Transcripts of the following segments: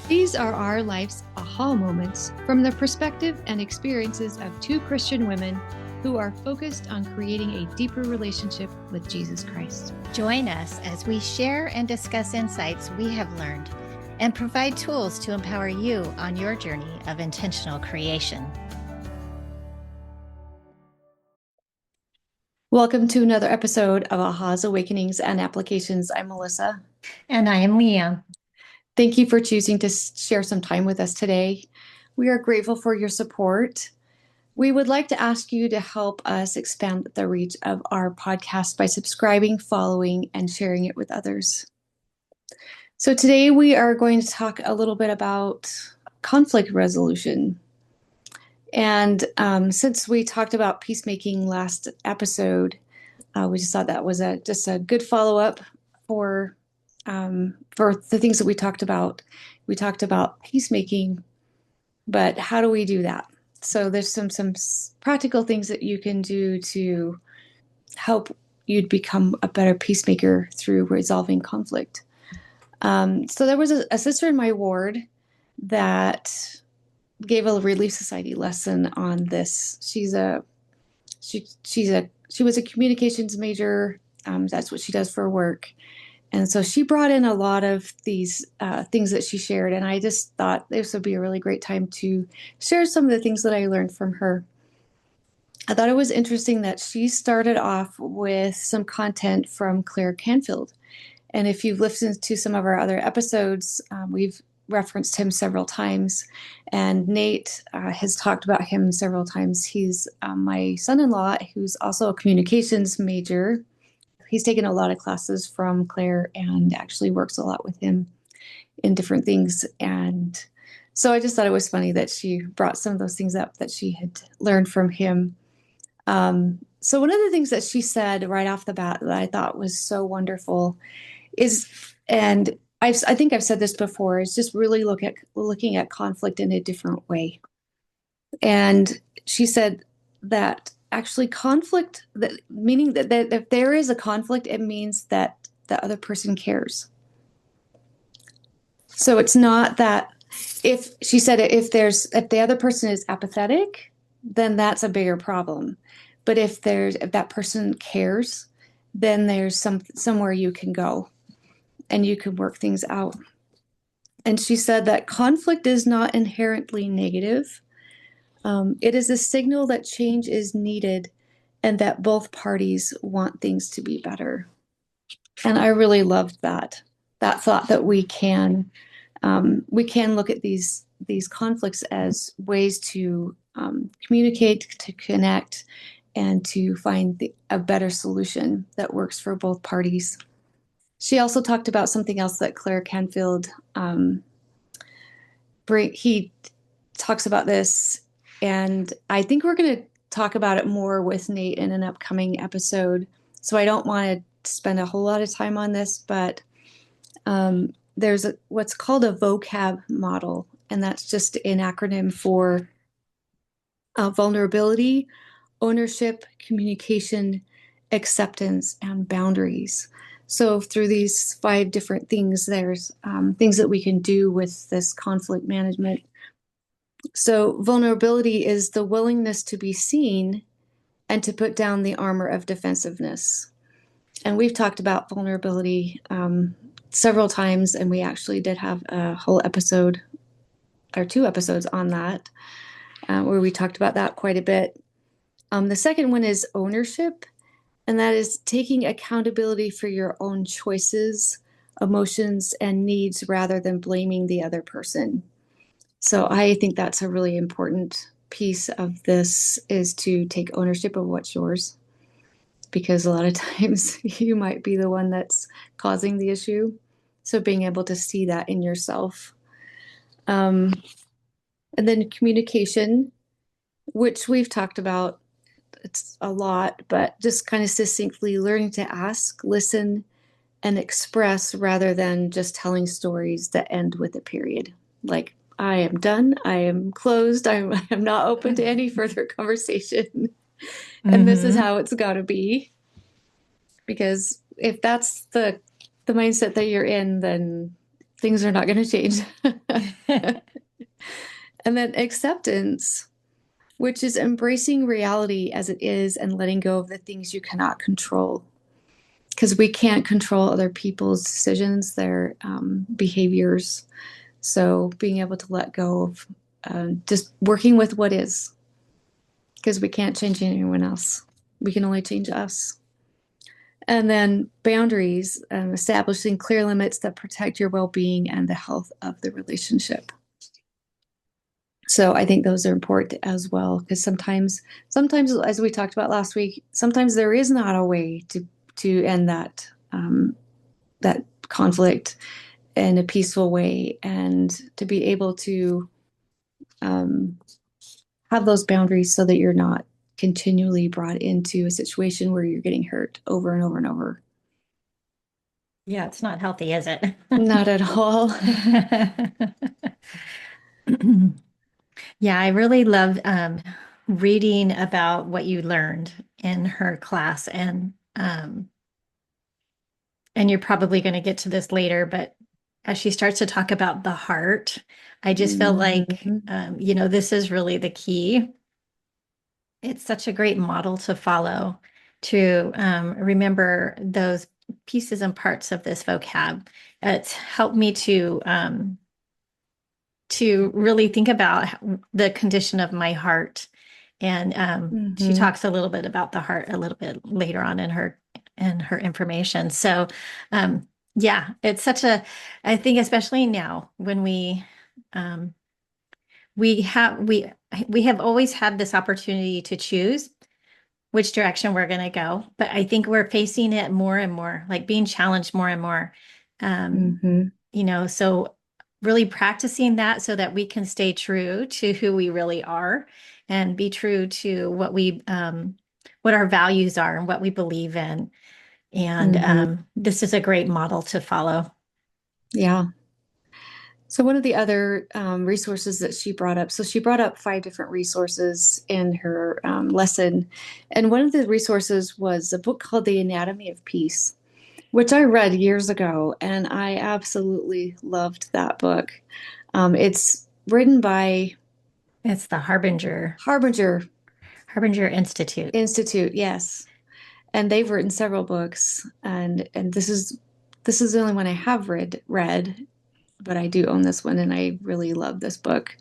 These are our life's aha moments from the perspective and experiences of two Christian women who are focused on creating a deeper relationship with Jesus Christ. Join us as we share and discuss insights we have learned and provide tools to empower you on your journey of intentional creation. Welcome to another episode of Aha's Awakenings and Applications. I'm Melissa. And I am Leann. Thank you for choosing to share some time with us today. We are grateful for your support. We would like to ask you to help us expand the reach of our podcast by subscribing, following, and sharing it with others. So today we are going to talk a little bit about conflict resolution. And since we talked about peacemaking last episode, we just thought that was just a good follow-up for the things that we talked about. We talked about peacemaking, but how do we do that? So there's some practical things that you can do to help you become a better peacemaker through resolving conflict. So there was a sister in my ward that gave a Relief Society lesson on this. She was a communications major. That's what she does for work. And so she brought in a lot of these things that she shared. And I just thought this would be a really great time to share some of the things that I learned from her. I thought it was interesting that she started off with some content from Clair Canfield. And if you've listened to some of our other episodes, we've referenced him several times. And Nate has talked about him several times. He's my son-in-law, who's also a communications major. He's taken a lot of classes from Clair and actually works a lot with him in different things. And so I just thought it was funny that she brought some of those things up that she had learned from him. So one of the things that she said right off the bat that I thought was so wonderful is, and I think I've said this before, is just really looking at conflict in a different way. And she said that actually conflict, meaning that if there is a conflict, it means that the other person cares. So it's not that if the other person is apathetic, then that's a bigger problem. But if that person cares, then there's somewhere you can go and you can work things out. And she said that conflict is not inherently negative. It is a signal that change is needed and that both parties want things to be better. And I really loved that thought that we can look at these conflicts as ways to communicate, to connect, and to find a better solution that works for both parties. She also talked about something else that Clair Canfield, he talks about this, and I think we're going to talk about it more with Nate in an upcoming episode. So I don't want to spend a whole lot of time on this, but there's what's called a VOCAB model, and that's just an acronym for vulnerability, ownership, communication, acceptance, and boundaries. So through these 5 different things, there's things that we can do with this conflict management. So vulnerability is the willingness to be seen and to put down the armor of defensiveness. And we've talked about vulnerability several times, and we actually did have a whole episode or 2 episodes on that where we talked about that quite a bit. The second one is ownership, and that is taking accountability for your own choices, emotions, and needs rather than blaming the other person. So I think that's a really important piece of this, is to take ownership of what's yours, because a lot of times you might be the one that's causing the issue. So being able to see that in yourself. And then communication, which we've talked about, it's a lot, but just kind of succinctly learning to ask, listen, and express rather than just telling stories that end with a period. Like, I am done, I am closed, I am not open to any further conversation. And this is how it's got to be. Because if that's the mindset that you're in, then things are not going to change. And then acceptance, which is embracing reality as it is and letting go of the things you cannot control. Because we can't control other people's decisions, their behaviors. So being able to let go of just working with what is, because we can't change anyone else. We can only change us. And then boundaries, establishing clear limits that protect your well-being and the health of the relationship. So I think those are important as well, because sometimes, as we talked about last week, sometimes there is not a way to end that conflict in a peaceful way, and to be able to um, have those boundaries so that you're not continually brought into a situation where you're getting hurt over and over and over. Yeah, it's not healthy, is it? Not at all. Yeah, I really love reading about what you learned in her class, and you're probably going to get to this later, but as she starts to talk about the heart, I just felt like, Mm-hmm. this is really the key. It's such a great model to follow, to remember those pieces and parts of this vocab. It's helped me to really think about the condition of my heart. And she Mm-hmm. talks a little bit about the heart a little bit later on in her information. So yeah, it's such a, I think especially now when um, we have always had this opportunity to choose which direction we're going to go, but I think we're facing it more and more, like being challenged more and more. Um, Mm-hmm. so really practicing that so that we can stay true to who we really are and be true to what our values are and what we believe in. And Mm-hmm. this is a great model to follow. Yeah. So one of the other resources that she brought up, so she brought up 5 different resources in her lesson. And one of the resources was a book called The Anatomy of Peace, which I read years ago, and I absolutely loved that book. It's written by It's the Harbinger Harbinger Institute. Institute, yes. And they've written several books, and this is the only one I have read, but I do own this one, and I really love this book.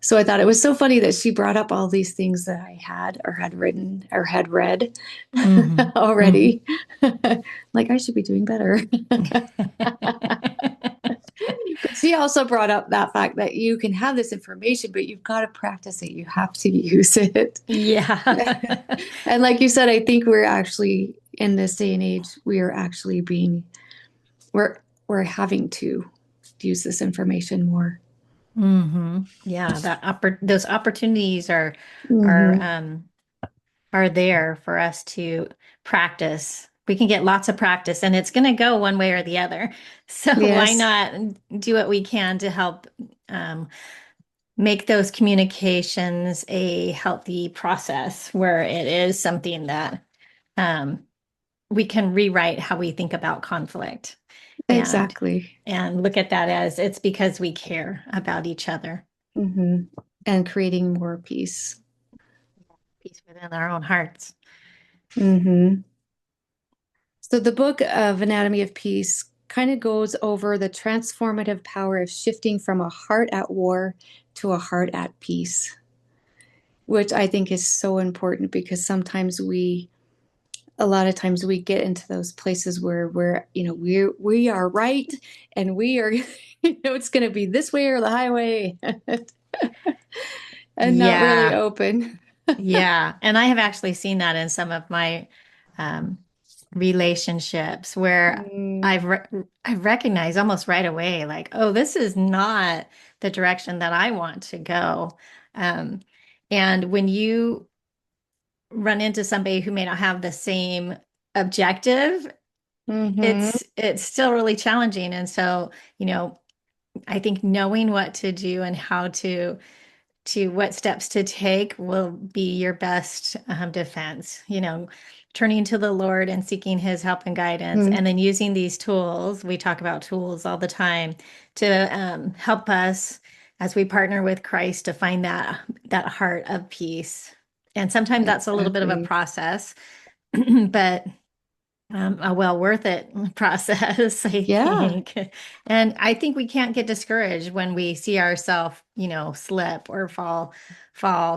So I thought it was so funny that she brought up all these things that I had written or had read Mhm. already. Like I should be doing better. But she also brought up that fact that you can have this information, but you've got to practice it. You have to use it. Yeah. And like you said, I think we're actually in this day and age, we are actually we're we're having to use this information more. Yeah, those opportunities are Hmm. um are there for us to practice. We can get lots of practice and it's going to go one way or the other. So why Yes, not do what we can to help um, make those communications a healthy process where it is something that um, we can rewrite how we think about conflict and exactly. and look at that as it's because we care about each other. Hmm. And creating more peace. Peace within our own hearts. Hmm. So the book of Anatomy of Peace kind of goes over the transformative power of shifting from a heart at war to a heart at peace, which I think is so important because a lot of times we get into those places where we are right, and we are, it's going to be this way or the highway, and not really Yeah. open. Yeah, and I have actually seen that in some of my um, relationships where Mm, I've recognized almost right away, like, oh, this is not the direction that I want to go. Um, and when you run into somebody who may not have the same objective, hmm. it's still really challenging. And so, I think knowing what to do and how to what steps to take will be your best defense. turning to the Lord and seeking his help and guidance, Mm, and then using these tools. We talk about tools all the time to help us as we partner with Christ to find that heart of peace. And sometimes that's a little bit of a exactly. process, but a well worth it process, I Yeah. think. And I think we can't get discouraged when we see ourselves, slip or fall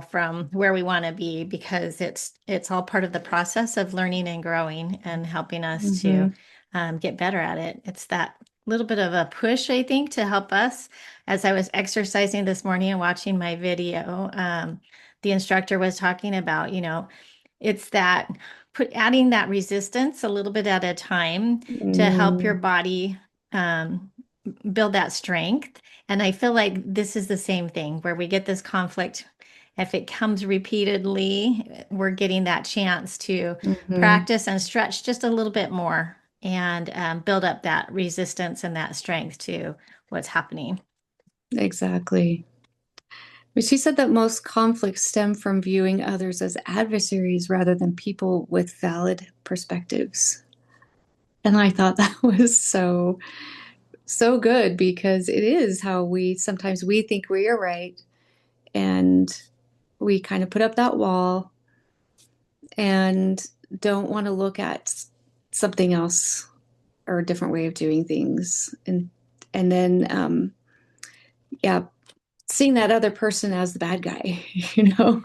from where we want to be, because it's all part of the process of learning and growing and helping us to Hmm. get better at it. It's that little bit of a push, I think, to help us. As I was exercising this morning and watching my video, the instructor was talking about, it's that adding that resistance a little bit at a time to help your Mm, body um, build that strength. And I feel like this is the same thing where we get this conflict. If it comes repeatedly, we're getting that chance to hmm. practice and stretch just a little bit more and build up that resistance and that strength to what's happening. Exactly. But she said that most conflicts stem from viewing others as adversaries rather than people with valid perspectives. And I thought that was so good because it is how we sometimes we think we are right and we kind of put up that wall and don't want to look at something else or a different way of doing things. And then yeah, seeing that other person as the bad guy, you know.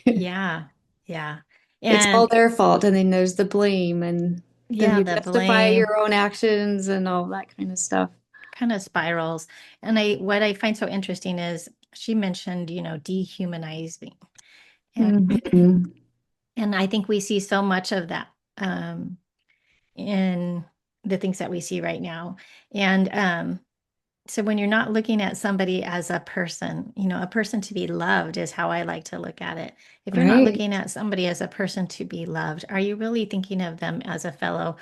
Yeah. Yeah. It's all And their fault, and then there's the blame, and then yeah, you the justify blame your own actions and all that kind of stuff. kind of spirals. And what I find so interesting is she mentioned, dehumanizing. And Hmm. and I think we see so much of that in the things that we see right now. And so when you're not looking at somebody as a person, a person to be loved is how I like to look at it. If you're not Right. looking at somebody as a person to be loved, are you really thinking of them as a fellow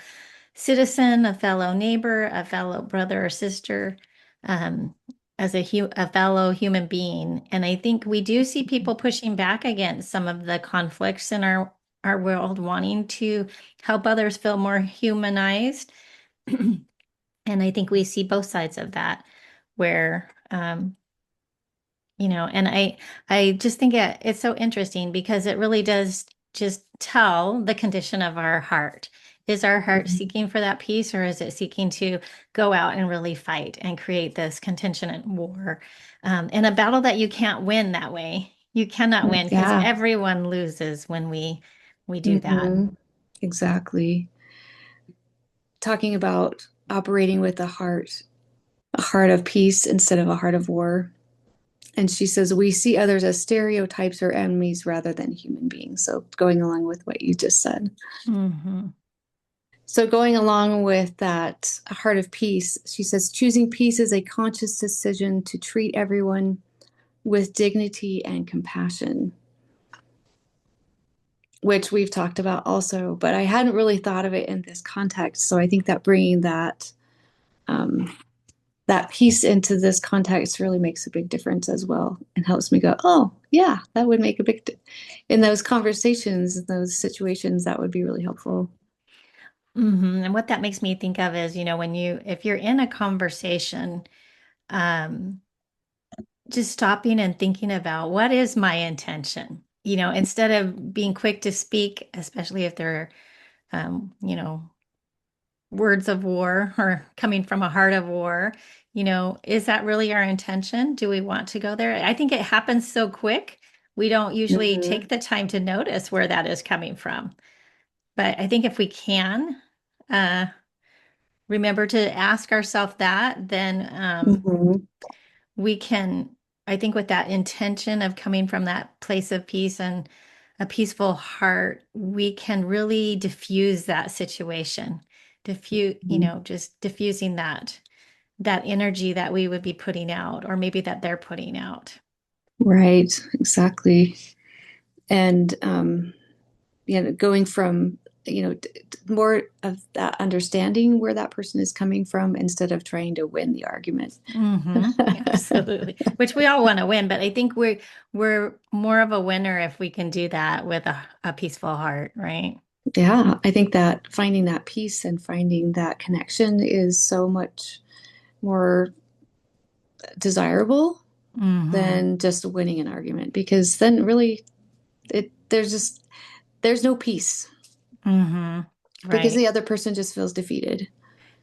citizen, a fellow neighbor, a fellow brother or sister, um, as a fellow human being? And I think we do see people pushing back against some of the conflicts in our world, wanting to help others feel more humanized. And I think we see both sides of that, where and I just think it's so interesting because it really does just tell the condition of our heart. Is our heart Mhm. seeking for that peace, or is it seeking to go out and really fight and create this contention and war, in a battle that you can't win that way? You cannot win because Yeah. everyone loses when we do that. Hmm. Exactly. Talking about operating with a heart of peace instead of a heart of war. And she says, we see others as stereotypes or enemies rather than human beings. So going along with what you just said. Hmm. So going along with that heart of peace, she says, choosing peace is a conscious decision to treat everyone with dignity and compassion, which we've talked about also, but I hadn't really thought of it in this context. So I think that bringing um, that piece into this context really makes a big difference as well and helps me go, oh, yeah, that would make a in those conversations, in those situations, that would be really helpful. And what that makes me think of is, if you're in a conversation, um, just stopping and thinking about what is my intention, instead of being quick to speak, especially if they're, words of war or coming from a heart of war, is that really our intention? Do we want to go there? I think it happens so quick. We don't usually Mm-hmm. take the time to notice where that is coming from. But I think if we can, uh, remember to ask ourselves that, then Mm-hmm. we can, I think, with that intention of coming from that place of peace and a peaceful heart, we can really diffuse that situation. Just diffusing that energy that we would be putting out, or maybe that they're putting out. Right, exactly. And going from more of that understanding where that person is coming from instead of trying to win the argument. Absolutely. Which we all want to win, but I think we're more of a winner if we can do that with a peaceful heart, right? Yeah, I think that finding that peace and finding that connection is so much more desirable Hmm. than just winning an argument because then really there's no peace Hmm. because Right. the other person just feels defeated.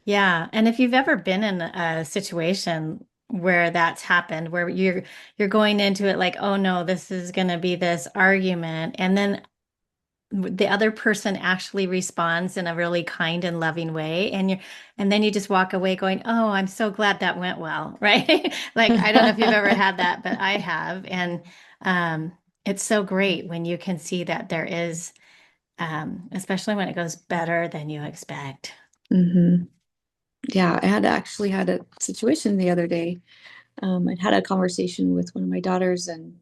Yeah. And if you've ever been in a situation where that's happened, where you're going into it like, oh no, this is going to be this argument, and then the other person actually responds in a really kind and loving way, and then you just walk away going, oh, I'm so glad that went well, right? Like, I don't know if you've ever had that, but I have. And um, it's so great when you can see that there is, especially when it goes better than you expect. Hmm. Yeah, I had actually had a situation the other day. I'd had a conversation with one of my daughters, and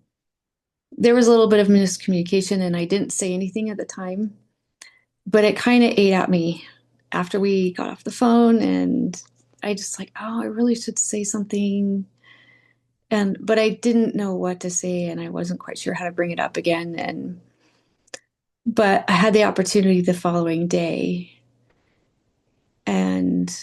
there was a little bit of miscommunication, and I didn't say anything at the time, but it kind of ate at me after we got off the phone, and I just like, oh, I really should say something. And but I didn't know what to say, and I wasn't quite sure how to bring it up again. And but I had the opportunity the following day, and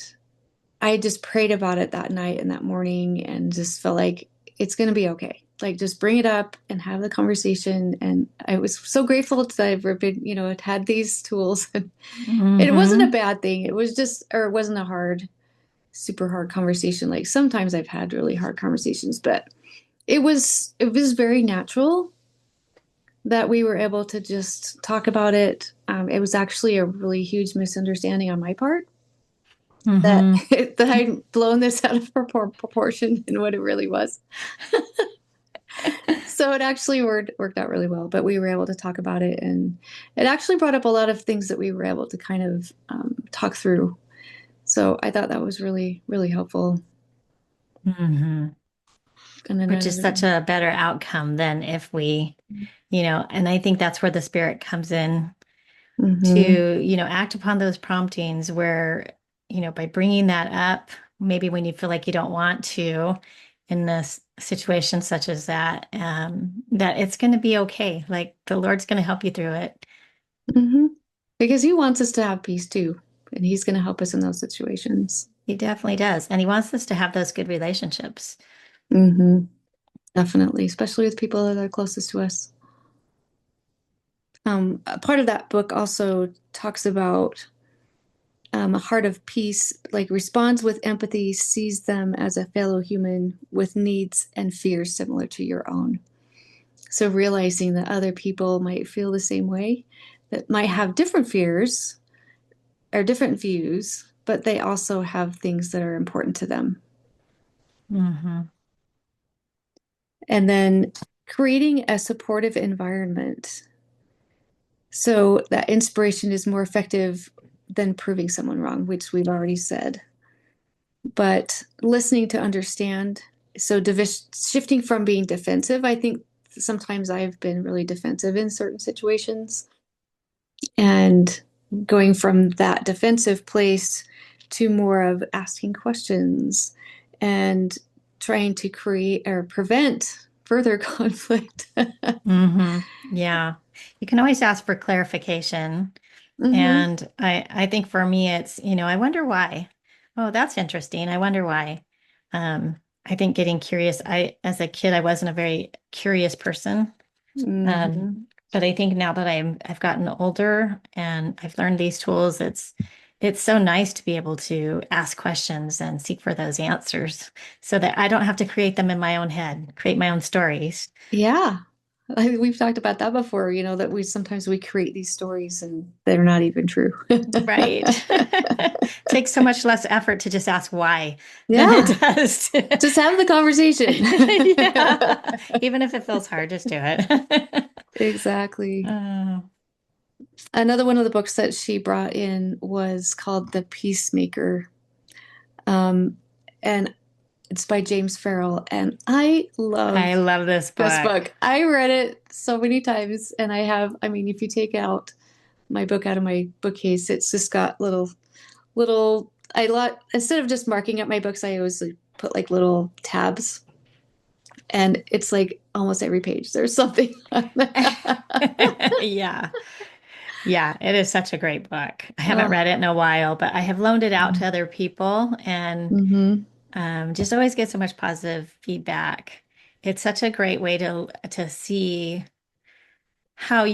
I just prayed about it that night and that morning and just felt like it's going to be okay. Like just bring it up and have the conversation. And I was so grateful that I've been, had these tools. And it wasn't a Hmm. bad thing. It was just, or it wasn't a super hard conversation. Like sometimes I've had really hard conversations, but it was very natural that we were able to just talk about it. It was actually a really huge misunderstanding on my part that Hmm. that I'd blown this out of proportion in what it really was. So it actually worked out really well. But we were able to talk about it, and it actually brought up a lot of things that we were able to kind of talk through. So I thought that was really really helpful. Hmm. And then Which is such a better outcome than if and I think that's where the spirit comes in hmm to, act upon those promptings where, by bringing that up, maybe when you feel like you don't want to in this situation such as that, that it's going to be okay. Like the Lord's going to help you through it. hmm because he wants us to have peace too, and he's going to help us in those situations. He definitely does. And he wants us to have those good relationships. hmm Definitely, especially with people that are closest to us. A part of that book also talks about a heart of peace, like responds with empathy, sees them as a fellow human with needs and fears similar to your own. So realizing that other people might feel the same way, that might have different fears or different views, but they also have things that are important to them. Hmm. And then creating a supportive environment so that inspiration is more effective than proving someone wrong, which we've already said. But listening to understand. So shifting from being defensive, I think sometimes I've been really defensive in certain situations, and going from that defensive place to more of asking questions and trying to create or prevent further conflict. Hmm. Yeah. You can always ask for clarification. hmm And I think for me, it's, I wonder why. Oh, that's interesting. I wonder why. I think getting curious, as a kid, I wasn't a very curious person. hmm But I think now that I've gotten older and I've learned these tools, it's so nice to be able to ask questions and seek for those answers so that I don't have to create them in my own head, create my own stories. Yeah. We've talked about that before, that we sometimes we create these stories and they're not even true. Right. Takes so much less effort to just ask why than it Yeah. does to, Just have the conversation. yeah. Even if it feels hard, just do it. Exactly. Uh, Another one of the books that she brought in was called The Peacemaker. Um, and it's by James Farrell. And I I love love this this book. book. I read it so many times. And I mean, if you take out my book out of my bookcase, it's just got instead of just marking up my books, I always like, put like little tabs. And it's like almost every page there's something on there. Yeah. Yeah, it is such a great book. I haven't Oh, read it in a while, but I have loaned it out to other people and mm-hmm, just always get so much positive feedback. It's such a great way to see how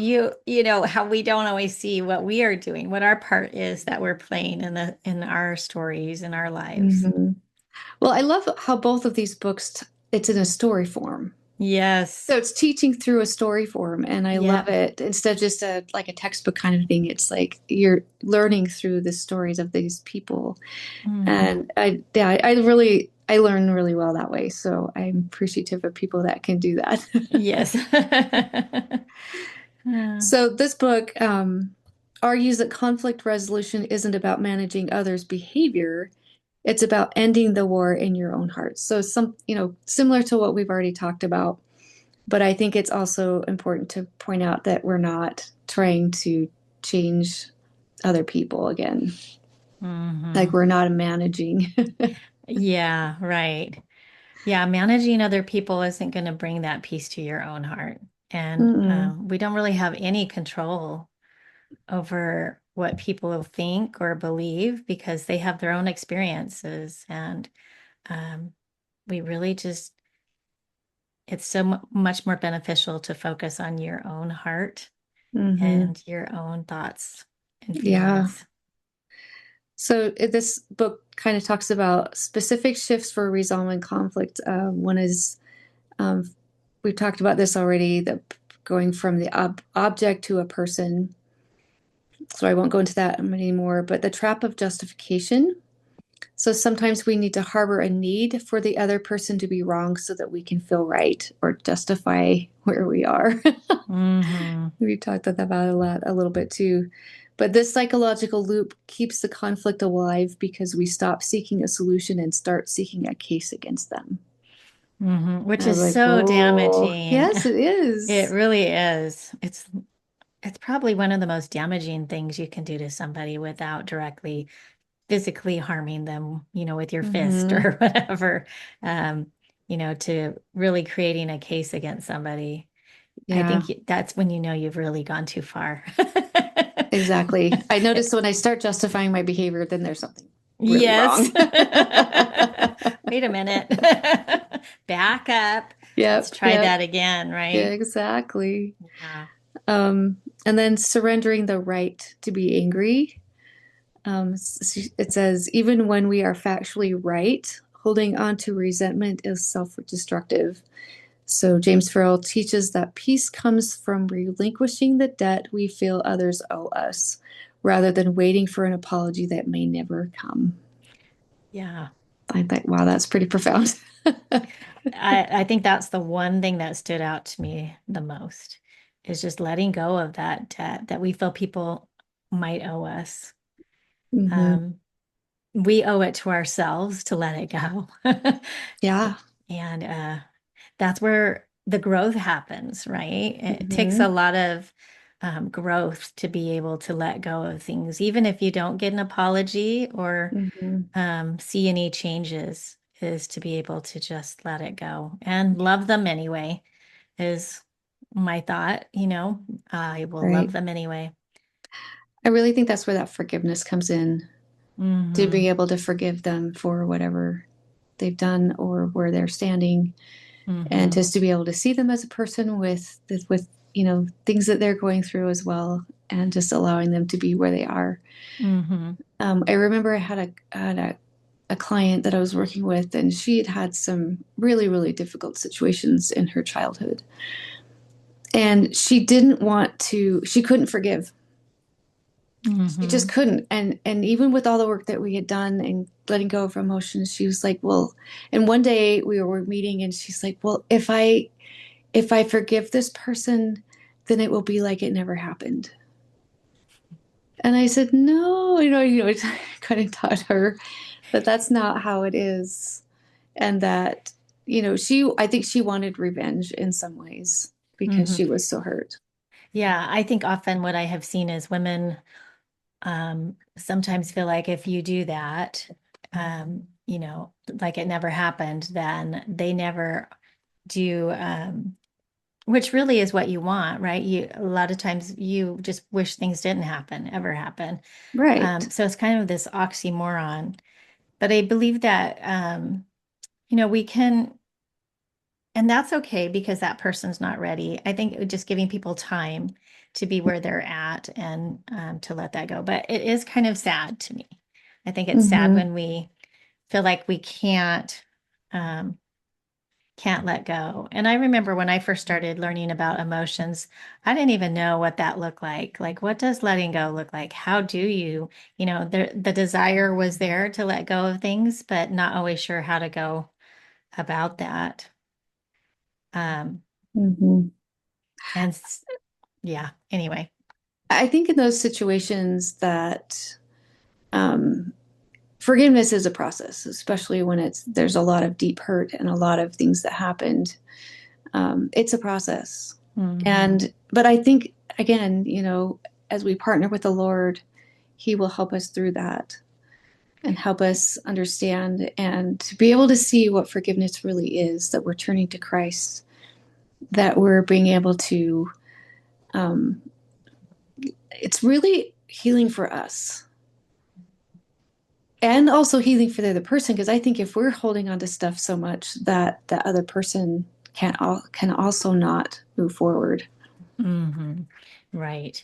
how we don't always see what we are doing, what our part is that we're playing in our stories in our lives. mm-hmm. Well, I love how both of these books, it's in a story form. So Yes. it's teaching through a story form, and I love Yep. it. Instead of just a like a textbook kind of thing, it's like you're learning through the stories of these people. Hmm. And I learn really well that way. So I'm appreciative of people that can do that. Yes. Uh, So this book argues that conflict resolution isn't about managing others' behavior. It's about ending the war in your own heart. So similar to what we've already talked about, but I think it's also important to point out that we're not trying to change other people again. Like mhm. we're not managing. Yeah, right. Yeah, managing other people isn't going to bring that peace to your own heart. And Mm-mm, we don't really have any control over what people will think or believe because they have their own experiences. And um, we really just, it's so much more beneficial to focus on your own heart mm-hmm. and your own thoughts and Yeah. feelings. This book kind of talks about specific shifts for resolving conflict. One is um, we've talked about this already, the going from the object to a person. So I won't go into that anymore. But the trap of justification. So sometimes we need to harbor a need for the other person to be wrong so that we can feel right or justify where we are. Hmm. We've talked about that a little bit too. But this psychological loop keeps the conflict alive because we stop seeking a solution and start seeking a case against them. Hmm. Which And I was is like, so oh, damaging. yes, it It is. really is. It's probably one of the most damaging things you can do to somebody without directly physically harming them, with your fist Mm-hmm. or whatever. Um, to really creating a case against somebody. I Yeah, think that's when you know you've really gone too far. exactly. I notice when I start justifying my behavior, then there's something really Yes. wrong. Wait a minute. Back up. Let's Yep, try yep. that again, Yeah, right? exactly. Yeah. And then surrendering the right to be angry. It says, even when we are factually right, holding on to resentment is self destructive. So, James Farrell teaches that peace comes from relinquishing the debt we feel others owe us rather than waiting for an apology that may never come. Yeah. I think, wow, that's pretty profound. I think that's the one thing that stood out to me the most is just letting go of that debt that we feel people might owe us. Hmm. Um, we owe it to ourselves to let it go. Yeah. And that's where the growth happens, right? It takes a Hmm. lot of growth to be able to let go of things, even if you don't get an apology or Hmm. see any changes, is to be able to just let it go and love them anyway, is my thought. I will love Right. them anyway. I really think that's where that forgiveness comes in, to Hmm. be able to forgive them for whatever they've done or where they're standing, and Hmm. just to be able to see them as a person with things that they're going through as well, and just allowing them to be where they are. Hmm. I remember I had a client that I was working with, and she had had some really, really difficult situations in her childhood. And she couldn't forgive. She just Hmm. couldn't. And even with all the work that we had done and letting go of emotions, she was like, well, and one day we were meeting and she's like, well, if I forgive this person, then it will be like it never happened. And I said, no, I kind of taught her that that's not how it is. And that, I think she wanted revenge in some ways because Hmm. she was so hurt. Yeah, I think often what I have seen is women sometimes feel like if you do that, like it never happened, then they never do. which really is what you want, right? A lot of times you just wish things didn't happen, ever happen. Right. So it's kind of this oxymoron. But I believe that, we can, and that's okay because that person's not ready. I think just giving people time to be where they're at and to let that go. But it is kind of sad to me. I think it's sad Mm-hmm. when we feel like we um, can't let go. And I remember when I first started learning about emotions, I didn't even know what that looked like. Like, what does letting go look like? How do you, the desire was there to let go of things, but not always sure how to go about that. Um, Mm-hmm. and yeah, anyway. I think in those situations that um, forgiveness is a process, especially when there's a lot of deep hurt and a lot of things that happened. It's a process. Hmm. But I think, again, as we partner with the Lord, He will help us through that and help us understand and to be able to see what forgiveness really is, that we're turning to Christ, that we're being able to, um, it's really healing for us and also healing for the other person. Because I think if we're holding on to stuff so much that the other person can also not move forward. Hmm. Right.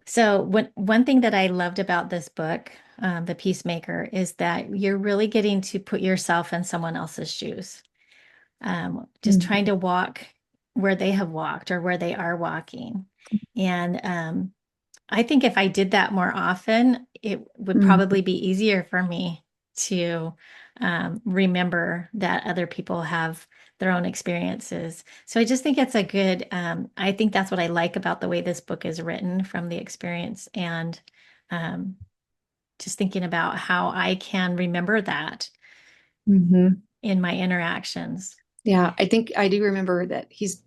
So one thing that I loved about this book, The Peacemaker, is that you're really getting to put yourself in someone else's shoes. Just trying Mhm. to walk where they have walked or where they are walking. And I think if I did that more often, it would Mhm. probably be easier for me to remember that other people have their own experiences. So I just think it's I think that's what I like about the way this book is written from the experience and um, just thinking about how I can remember that Mhm. in my interactions. Yeah, I think I do remember that he's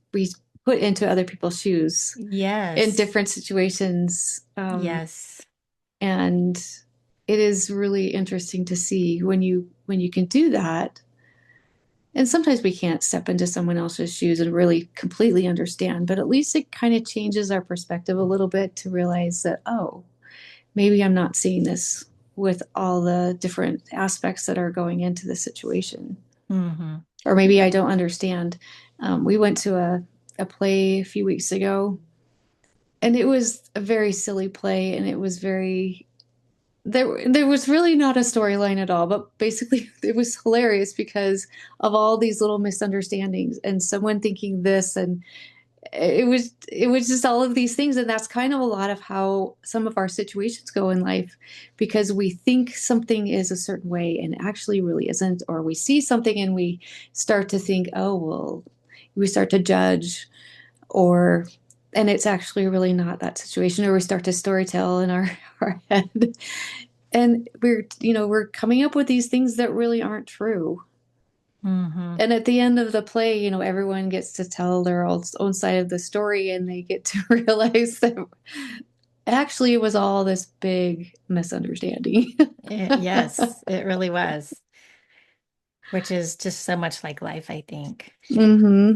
put into other people's shoes in Yes. different situations, Yes. and it is really interesting to see when you can do that. And sometimes we can't step into someone else's shoes and really completely understand, but at least it kind of changes our perspective a little bit to realize that, oh, maybe I'm not seeing this with all the different aspects that are going into the situation. Hmm. Or maybe I don't understand. We went to a play a few weeks ago, and it was a very silly play, and it was very there was really not a storyline at all, but basically it was hilarious because of all these little misunderstandings and someone thinking this, and it was just all of these things. And that's kind of a lot of how some of our situations go in life, because we think something is a certain way and actually really isn't, or we see something and we start to think, oh well, we start to judge, or and it's actually really not that situation, or we start to storytell in our head, and we're coming up with these things that really aren't true. Hmm. And at the end of the play, everyone gets to tell their own side of the story, and they get to realize that actually it was all this big misunderstanding. Yes, it really was, which is just so much like life, I think. Hmm.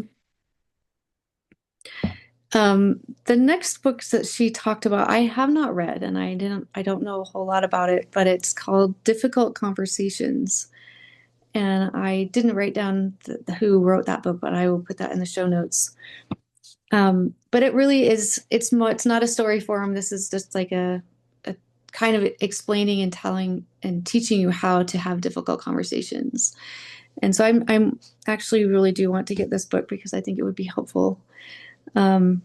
The next books that she talked about, I have not read, and I don't know a whole lot about it, but it's called Difficult Conversations. And I didn't write down who wrote that book, but I will put that in the show notes. But it really is, it's not a story form. This is just like a kind of explaining and telling and teaching you how to have difficult conversations. And so I'm actually really do want to get this book because I think it would be helpful. Um,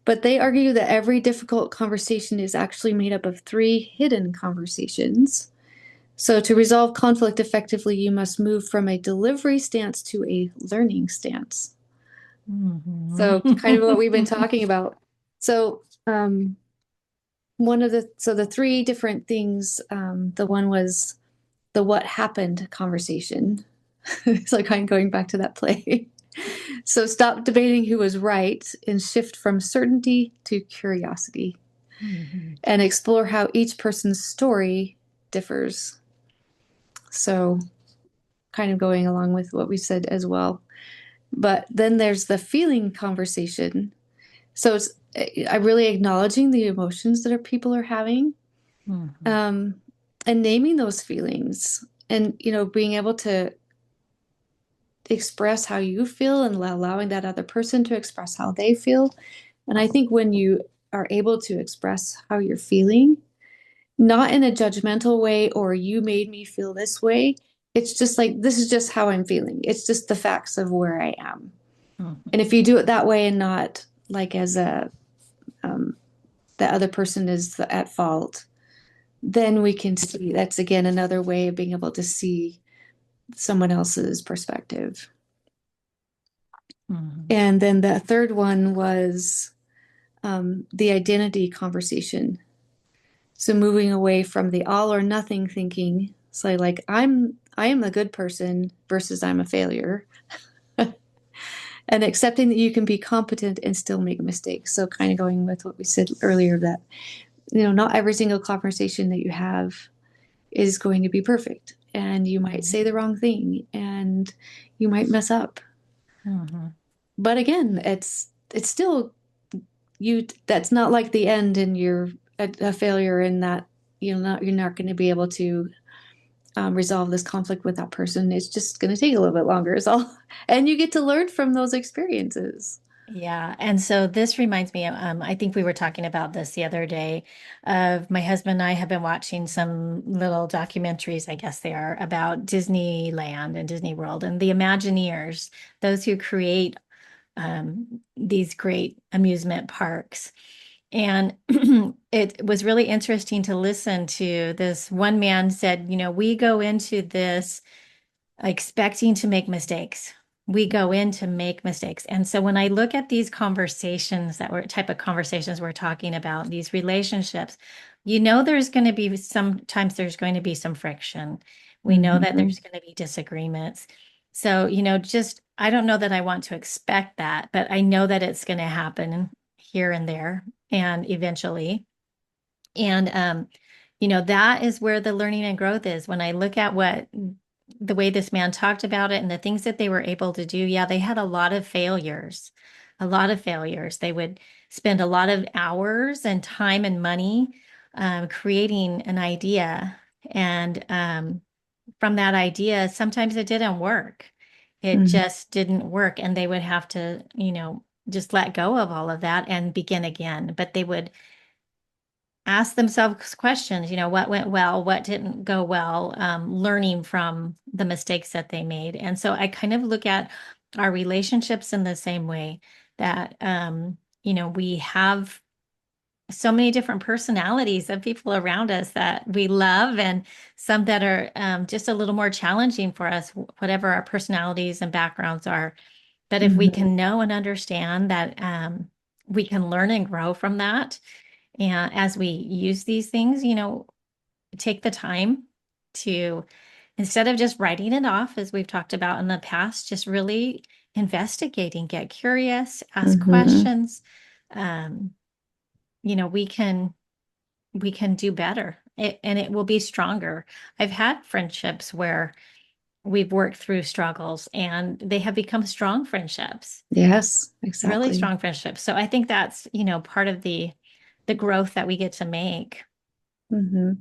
but they argue that every difficult conversation is actually made up of three hidden conversations. So to resolve conflict effectively, you must move from a delivery stance to a learning stance. So kind of what we've been Mhm. talking about. So the three different things, the one was the what happened conversation. It's like I'm going back to that play. So stop debating who was right and shift from certainty to curiosity Mhm. and explore how each person's story differs. So kind of going along with what we said as well. But then there's the feeling conversation. So it's I really acknowledging the emotions that people are having, Mhm. um, and naming those feelings, and being able to express how you feel and allowing that other person to express how they feel. And I think when you are able to express how you're feeling, not in a judgmental way or you made me feel this way, it's just like, this is just how I'm feeling. It's just the facts of where I am. And Mhm. if you do it that way and not like as um, the other person is at fault, then we can see that's again another way of being able to see someone else's perspective. Mhm. And then the third one was the identity conversation. So moving away from the all or nothing thinking. So like I am a good person versus I'm a failure. And accepting that you can be competent and still make mistakes. So kind of going with what we said earlier that not every single conversation that you have is going to be perfect. And you might say Mhm. the wrong thing and you might mess up. Mhm. But again, it's still you that's not like the end and you're a failure in that you're not going to be able to resolve this conflict with that person. It's just going to take a little bit longer is all. And you get to learn from those experiences. Yeah. And so this reminds me, I think we were talking about this the other day of my husband and I have been watching some little documentaries, I guess they are, about Disneyland and Disney World and the Imagineers, those who create these great amusement parks. And it was really interesting to listen to this. One man said, we go into this expecting to make mistakes. We go in to make mistakes. And so when I look at these conversations that were type of conversations we're talking about, these relationships, there's going to be sometimes there's going to be some friction. We know that Mm-hmm. there's going to be disagreements. So, just I don't know that I want to expect that, but I know that it's going to happen here and there and eventually. And that is where the learning and growth is. When I look at what the way this man talked about it and the things that they were able to do, yeah, they had a lot of failures, a lot of failures. They would spend a lot of hours and time and money creating an idea. And from that idea, sometimes it didn't work. It Mm-hmm. just didn't work. And they would have to, just let go of all of that and begin again. But they would ask themselves questions, what went well, what didn't go well, learning from the mistakes that they made. And so I kind of look at our relationships in the same way that, we have so many different personalities of people around us that we love and some that are just a little more challenging for us, whatever our personalities and backgrounds are. But if we Mm-hmm. can know and understand that we can learn and grow from that, and as we use these things, take the time to, instead of just writing it off, as we've talked about in the past, just really investigating, get curious, ask Mm-hmm. questions. Um, we can do better and it will be stronger. I've had friendships where we've worked through struggles and they have become strong friendships, Yes, really exactly. strong friendships. So I think that's, part of the growth that we get to make. Mm-hmm.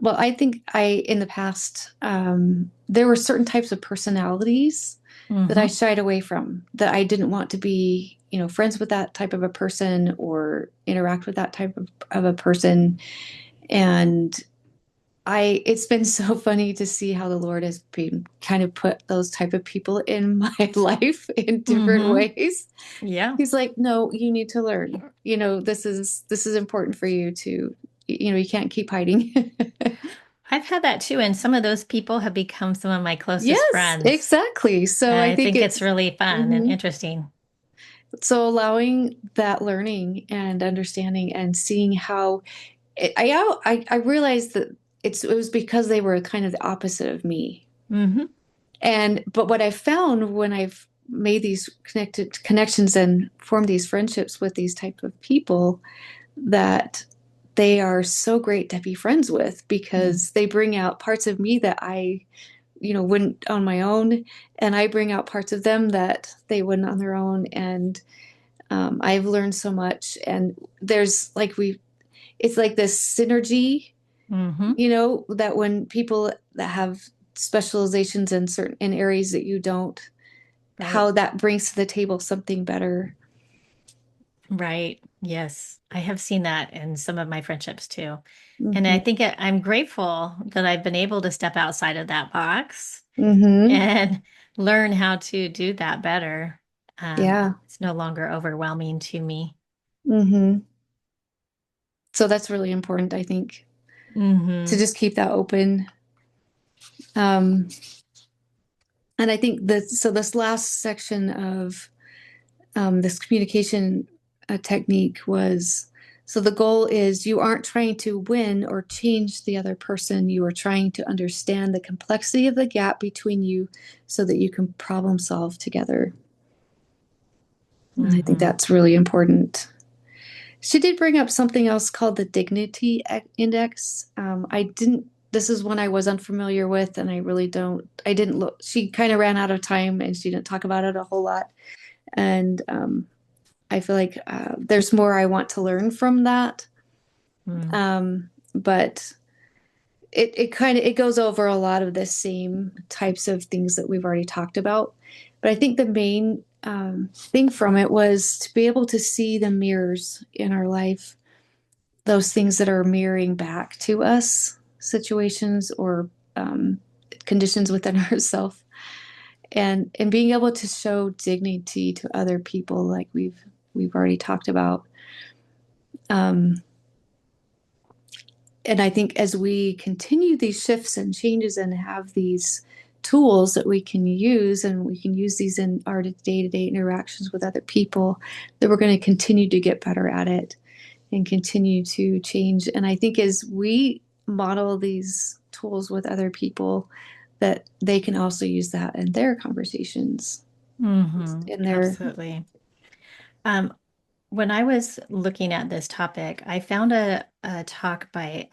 Well, I think in the past, there were certain types of personalities that I Hmm. shied away from, that I didn't want to be, friends with that type of a person or interact with that type of a person. And it's been so funny to see how the Lord has been kind of put those type of people in my life in different Hmm. ways. Yeah. He's like, no, you need to learn. This is important for you to, you can't keep hiding. I've had that too. And some of those people have become some of my closest Yes, friends. exactly. So I I think think it's it's really fun and mhm. interesting. So allowing that learning and understanding and seeing how I realized that it was because they were kind of the opposite of me. Hmm. But what I found when I've made these connected connections and formed these friendships with these type of people, that they are so great to be friends with because they bring out parts of me that I wouldn't on my own, and I bring out parts of them that they wouldn't on their own. And I've learned so much. And there's like it's like this synergy, Mm-hmm. that when people that have specializations in areas that you don't, Right. how that brings to the table something better. Right. Yes. I have seen that in some of my friendships too. And I Hmm. think I'm grateful that I've been able to step outside of that box Hmm. and learn how to do that better. Yeah. It's no longer overwhelming to me. Hmm. So that's really important, I think, to Hmm. just keep that open. Um, and I think that so this last section of this communication technique was, so the goal is you aren't trying to win or change the other person. You are trying to understand the complexity of the gap between you so that you can problem solve together. And I think Hmm. that's really important. She did bring up something else called the dignity index. I didn't, this is one I was unfamiliar with, and I didn't look, she kind of ran out of time and she didn't talk about it a whole lot. And I feel like there's more I want to learn from that. But it kind of it goes over a lot of the same types of things that we've already talked about. But I think the main thing from it was to be able to see the mirrors in our life, those things that are mirroring back to us, situations or conditions within ourselves, and being able to show dignity to other people, like we've already talked about. Um, and I think as we continue these shifts and changes and have these tools that we can use, and we can use these in our day-to-day interactions with other people, that we're going to continue to get better at it and continue to change. And I think as we model these tools with other people, that they can also use that in their conversations, Hmm. in their. Absolutely. Um, when I was looking at this topic, I found a talk by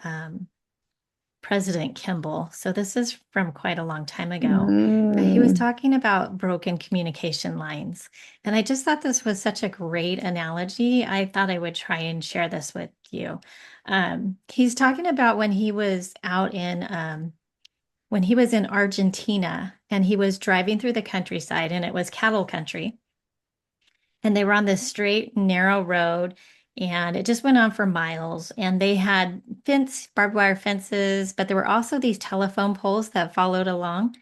President Kimball. So this is from quite a long time ago, but he was Mm, talking about broken communication lines. And I just thought this was such a great analogy. I thought I would try and share this with you. He's talking about when he was in Argentina and he was driving through the countryside and it was cattle country. And they were on this straight, narrow road, and it just went on for miles. And they had barbed wire fences, but there were also these telephone poles that followed along.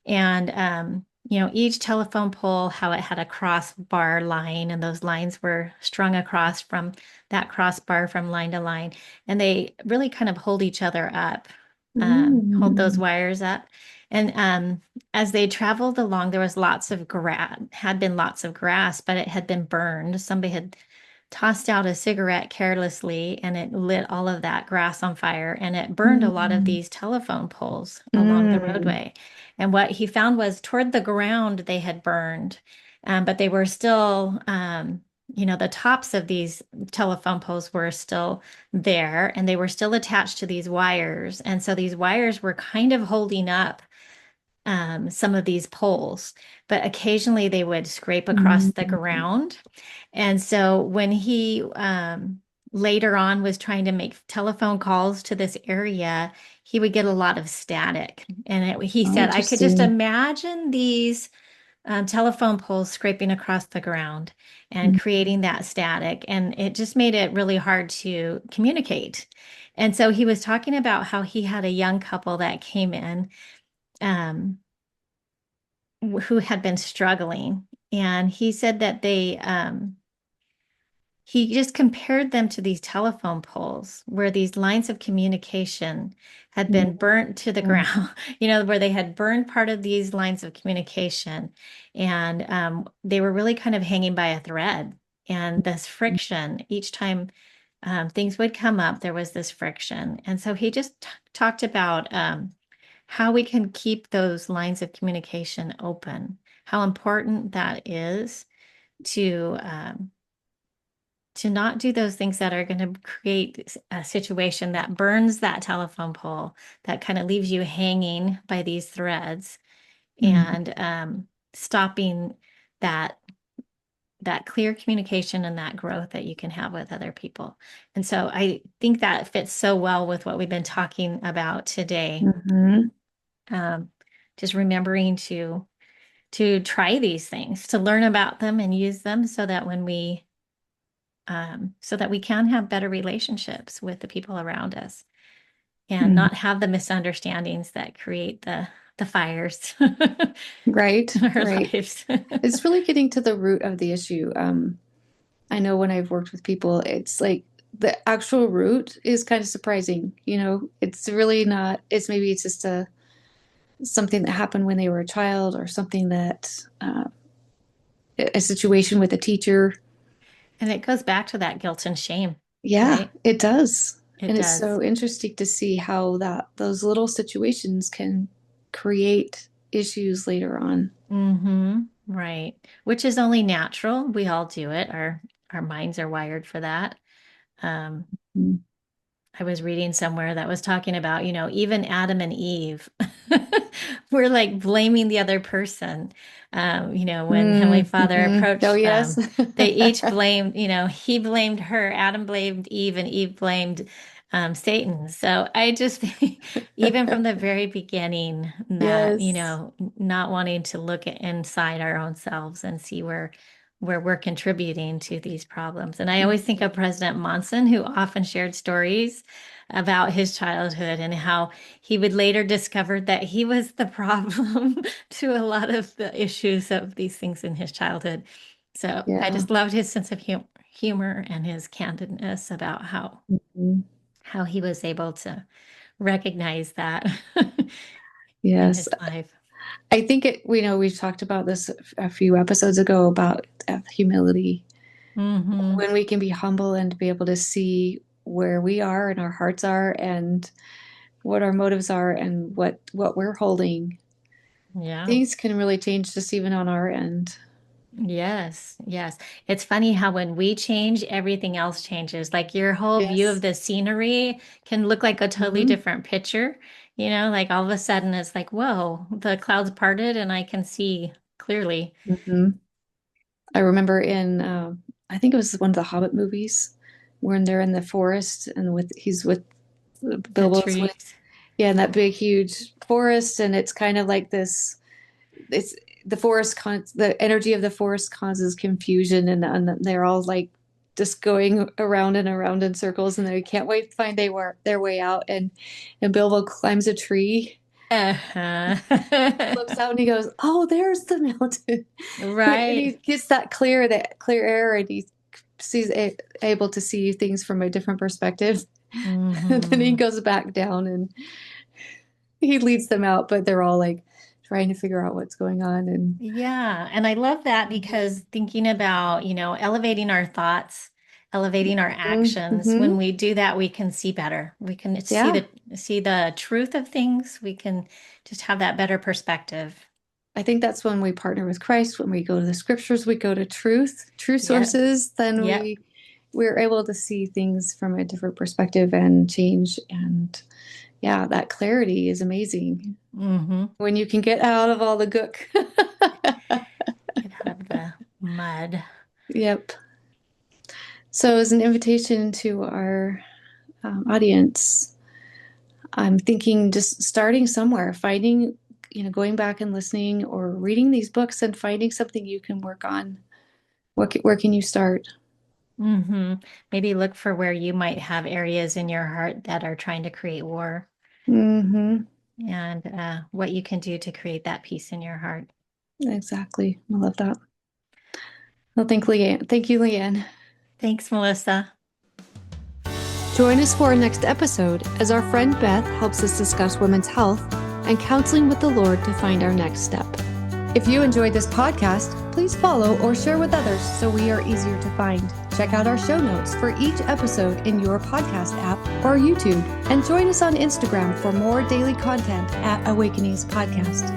And each telephone pole, how it had a crossbar line, and those lines were strung across from that crossbar from line to line, and they really kind of hold each other up, hold those mm, wires up. And as they traveled along, there was lots of grass, had been lots of grass, but it had been burned. Somebody had tossed out a cigarette carelessly and it lit all of that grass on fire and it burned a lot of mm, these telephone poles along the mm, roadway. And what he found was toward the ground they had burned, but they were still, the tops of these telephone poles were still there and they were still attached to these wires. And so these wires were kind of holding up some of these poles, but occasionally they would scrape across the mm, ground. And so when he later on was trying to make telephone calls to this area, he would get a lot of static. And he oh, said, I could just interesting. imagine these telephone poles scraping across the ground and creating that static. And it just made it really hard to communicate. And so he was talking about how he had a young couple that came in. Um, who had been struggling. And he said that he just compared them to these telephone poles where these lines of communication had been burnt to the Mm, ground, where they had burned part of these lines of communication. And they were really kind of hanging by a thread. And this friction, each time things would come up, there was this friction. And so he just talked about how we can keep those lines of communication open, how important that is to to not do those things that are going to create a situation that burns that telephone pole, that kind of leaves you hanging by these threads, Mhm. and stopping that clear communication and that growth that you can have with other people. And so I think that fits so well with what we've been talking about today. Mhm. Um, just remembering to try these things, to learn about them and use them, so that when we so that we can have better relationships with the people around us, and Mhm. not have the misunderstandings that create the fires Right, in our right. lives. It's really getting to the root of the issue. I know when I've worked with people, it's like the actual root is kind of surprising. It's really not. It's just something that happened when they were a child, or something that a situation with a teacher. And it goes back to that guilt and shame, Yeah, right? it does. It And it's does. so interesting to see how those little situations can create issues later on. Right. Which is only natural. We all do it. Our minds are wired for that. Um, Mm. I was reading somewhere that was talking about, even Adam and Eve were like blaming the other person. When Heavenly Father Oh, approached yes. them, they each blamed, he blamed her, Adam blamed Eve, and Eve blamed Satan. So I just think, even from the very beginning, that, Yes. not wanting to look inside our own selves and see where we're contributing to these problems. And I always think of President Monson, who often shared stories about his childhood and how he would later discover that he was the problem to a lot of the issues of these things in his childhood. So I Yeah. just loved his sense of humor and his candidness about Mhm. how he was able to recognize that in Yes. his life. I think we've talked about this a few episodes ago about humility, Hmm. when we can be humble and be able to see where we are and our hearts are, and what our motives are, and what we're holding. Yeah. Things can really change just even on our end. Yes, yes. It's funny how when we change, everything else changes. Like your whole view of Yes. the scenery can look like a totally Hmm. different picture. Like all of a sudden it's like, whoa, the clouds parted and I can see clearly. Hmm. I remember in I think it was one of the Hobbit movies, when they're in the forest, and he's with The Bilbo's with, trees. yeah, in that big huge forest, and it's kind of like this. It's the energy of the forest causes confusion, and they're all like just going around and around in circles, and they can't wait to find their way out. And Bilbo climbs a tree, looks Uh-huh. out, and he goes, "Oh, there's the mountain." And he Right. gets that clear air, and he able to see things from a different perspective. And then he Hmm. goes back down, and he leads them out, but they're all like trying to figure out what's going on. And Yeah, and I love that because Mhm. thinking about, elevating our thoughts, elevating our actions, when Mm-hmm. we do that, we can see better. We can Yeah, see the truth of things. We can just have that better perspective. I think that's when we partner with Christ, when we go to the scriptures, we go to true Yep. sources, then Yep. we're able to see things from a different perspective and change. And yeah, that clarity is amazing Hmm. when you can get out of all the gook. Get out of the mud. Yep. So, as an invitation to our audience, I'm thinking just starting somewhere, finding, going back and listening, or reading these books and finding something you can work on. Where can you start? Hmm. Maybe look for where you might have areas in your heart that are trying to create war, Mm-hmm. and what you can do to create that peace in your heart. Exactly. I love that. Well, Thank you, Leann. Thanks, Melissa. Join us for our next episode as our friend Beth helps us discuss women's health and counseling with the Lord to find our next step. If you enjoyed this podcast, please follow or share with others so we are easier to find. Check out our show notes for each episode in your podcast app or YouTube, and join us on Instagram for more daily content at Awakenings Podcast.